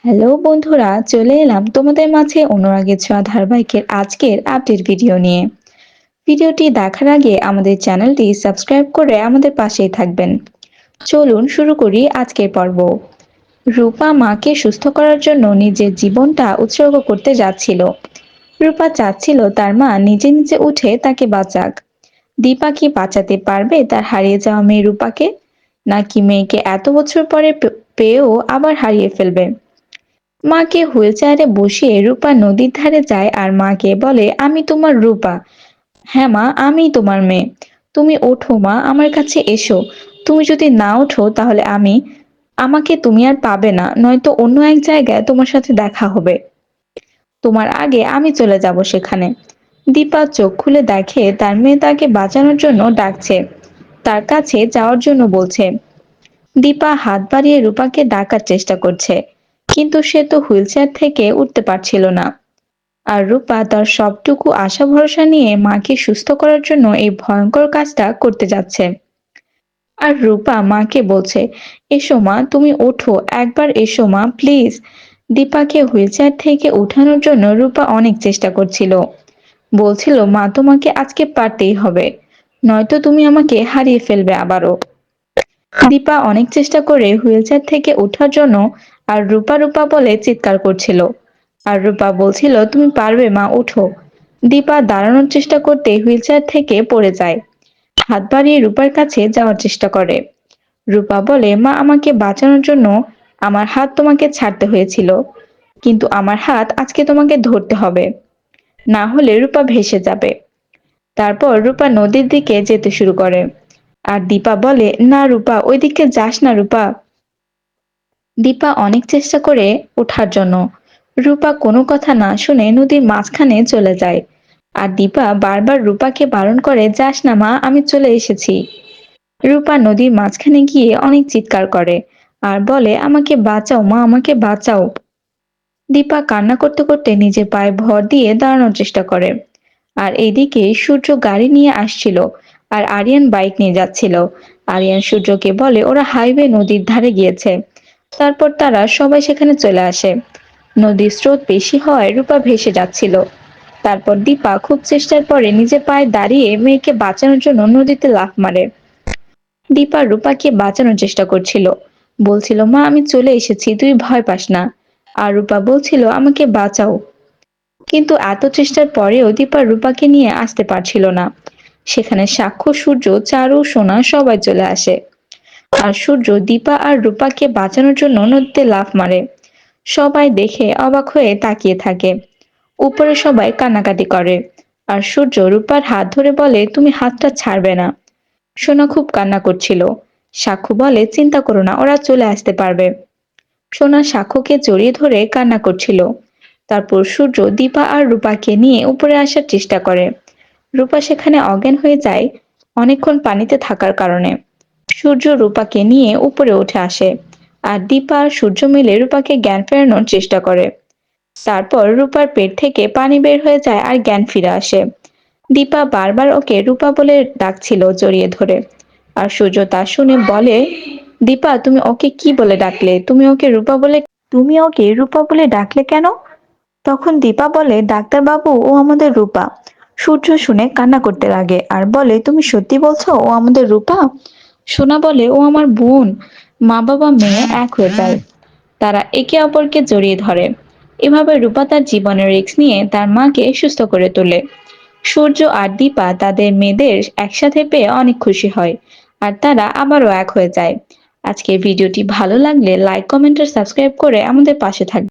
Hello বন্ধুরা, চলে এলাম তোমাদের মাঝে অনুরাগের ছোঁয়া ধারাবাহিকের আজকের আপডেট ভিডিও নিয়ে। ভিডিওটি দেখার আগে আমাদের চ্যানেলটি সাবস্ক্রাইব করে আমাদের পাশেই থাকবেন। চলুন শুরু করি আজকের পর্ব। রূপা মাকে সুস্থ করার জন্য নিজের জীবনটা উৎসর্গ করতে যাচ্ছিল। রূপা চাচ্ছিল তার মা নিজে নিজে উঠে তাকে বাঁচাক। দীপা কি বাঁচাতে পারবে তার হারিয়ে যাওয়া মেয়ে রূপাকে, নাকি মেয়েকে এত বছর পরে পেয়েও আবার হারিয়ে ফেলবে? মাকে হুইল চেয়ারে বসিয়ে রূপা নদীর ধারে যায় আর মাকে বলে, আমি তোমার রূপা। হ্যাঁ মা, আমিই তোমার মেয়ে। তুমি ওঠো মা, আমার কাছে এসো। তুমি যদি না ওঠো তাহলে আমাকে তুমি আর পাবে না, নয়তো অন্য এক জায়গায় তোমার সাথে দেখা হবে। তোমার আগে আমি চলে যাব সেখানে। দীপা চোখ খুলে দেখে তার মেয়ে তাকে বাঁচানোর জন্য ডাকছে, তার কাছে যাওয়ার জন্য বলছে। দীপা হাত বাড়িয়ে রূপাকে ডাকার চেষ্টা করছে, কিন্তু সে তো হুইলচেয়ার থেকে উঠতে পারছিল না। আর রূপা তার সবটুকু আশা ভরসা নিয়ে মাকে সুস্থ করার জন্য এই ভয়ঙ্কর কাজটা করতে যাচ্ছে। আর রূপা মাকে বলছে, এসো মা, তুমি ওঠো, একবার এসো মা, প্লিজ। দীপাকে হুইলচেয়ার থেকে উঠানোর জন্য রূপা অনেক চেষ্টা করছিল। বলছিল, মা তোমাকে আজকে পারতেই হবে, নয়তো তুমি আমাকে হারিয়ে ফেলবে আবারও। দীপা অনেক চেষ্টা করে হুইলচেয়ার থেকে ওঠার জন্য আর রূপা রূপা বলে চিৎকার করছিল। আর রূপা বলছিল, তুমি পারবে মা, ওঠো। দীপা দাঁড়ানোর চেষ্টা করতে হুইলচেয়ার থেকে পড়ে যায়। হাত বাড়িয়ে রূপার কাছে যাওয়ার চেষ্টা করে। রূপা বলে, মা আমাকে বাঁচানোর জন্য আমার হাত তোমাকে ছাড়তে হয়েছিল, কিন্তু আমার হাত আজকে তোমাকে ধরতে হবে, না হলে রূপা ভেসে যাবে। তারপর রূপা নদীর দিকে যেতে শুরু করে। আর দীপা বলে, না রূপা, ওইদিকে যাস না রূপা। দীপা অনেক চেষ্টা করে ওঠার জন্য। রূপা কোনো কথা না শুনে নদীর মাঝখানে চলে যায়। আর দীপা বারবার রূপাকে বারণ করে, যাস না মা, আমি চলে এসেছি। রূপা নদীর মাঝখানে গিয়ে অনেক চিৎকার করে আর বলে, আমাকে বাঁচাও মা, আমাকে বাঁচাও। দীপা কান্না করতে করতে নিজের পায়ে ভর দিয়ে দাঁড়ানোর চেষ্টা করে। আর এইদিকে সূর্য গাড়ি নিয়ে আসছিল, আর আরিয়ান বাইক নিয়ে যাচ্ছিল। আরিয়ান সূর্যকে বলে ওরা হাইওয়ে নদীর ধারে গিয়েছে। তারপর তারা সবাই সেখানে চলে আসে। নদীর স্রোত বেশি হওয়ায় রূপা ভেসে যাচ্ছিল। তারপর দীপা খুব চেষ্টার পরে নিজের পায়ে দাঁড়িয়ে মেয়েকে বাঁচানোর জন্য নদীতে লাফ মারে। দীপা রূপাকে বাঁচানোর চেষ্টা করছিল, বলছিল, মা আমি চলে এসেছি, তুই ভয় পাস না। আর রূপা বলছিল, আমাকে বাঁচাও। কিন্তু এত চেষ্টার পরেও দীপা রূপাকে নিয়ে আসতে পারছিল না। সেখানে সাক্ষ্য, সূর্য, চারু, সোনা সবাই চলে আসে। আর সূর্য দীপা আর রূপাকে বাঁচানোর জন্য নদীতে লাফ মারে। সবাই দেখে অবাক হয়ে তাকিয়ে থাকে। উপরে সবাই কান্নাকাটি করে। আর সূর্য রূপার হাত ধরে বলে, তুমি হাতটা ছাড়বে না। সোনা খুব কান্না করছিল। সাক্ষ্য বলে, চিন্তা করো না, ওরা চলে আসতে পারবে। সোনা সাক্ষ্যকে জড়িয়ে ধরে কান্না করছিল। তারপর সূর্য দীপা আর রূপাকে নিয়ে উপরে আসার চেষ্টা করে। রূপা সেখানে অজ্ঞান হয়ে যায় অনেকক্ষণ পানিতে থাকার কারণে। সূর্য রূপাকে নিয়ে উপরে উঠে আসে। আর দীপা আর সূর্য মিলে রূপাকে জ্ঞান ফেরানোর চেষ্টা করে। তারপর রূপার পেট থেকে পানি বের হয়ে যায় আর জ্ঞান ফিরে আসে। দীপা বারবার ওকে রূপা বলে ডাকছিল জড়িয়ে ধরে। আর সূর্য তা শুনে বলে, দীপা তুমি ওকে কি বলে ডাকলে? তুমি ওকে রূপা বলে ডাকলে কেন? তখন দীপা বলে, ডাক্তার বাবু, ও আমাদের রূপা। সূর্য শুনে কান্না করতে লাগে আর বলে, তুমি সত্যি বলছো ও আমাদের রূপা? সোনা বলে, ও আমার বোন। মা বাবা মেয়ে এক হয়ে যায়। তারা একে অপরকে জড়িয়ে ধরে। এভাবে রূপা তার জীবনের রিস্ক নিয়ে তার মাকে সুস্থ করে তোলে। সূর্য আর দীপা তাদের মেয়েদের একসাথে পেয়ে অনেক খুশি হয়। আর তারা আবারও এক হয়ে যায়। আজকের ভিডিওটি ভালো লাগলে লাইক, কমেন্ট আর সাবস্ক্রাইব করে আমাদের পাশে থাকবে।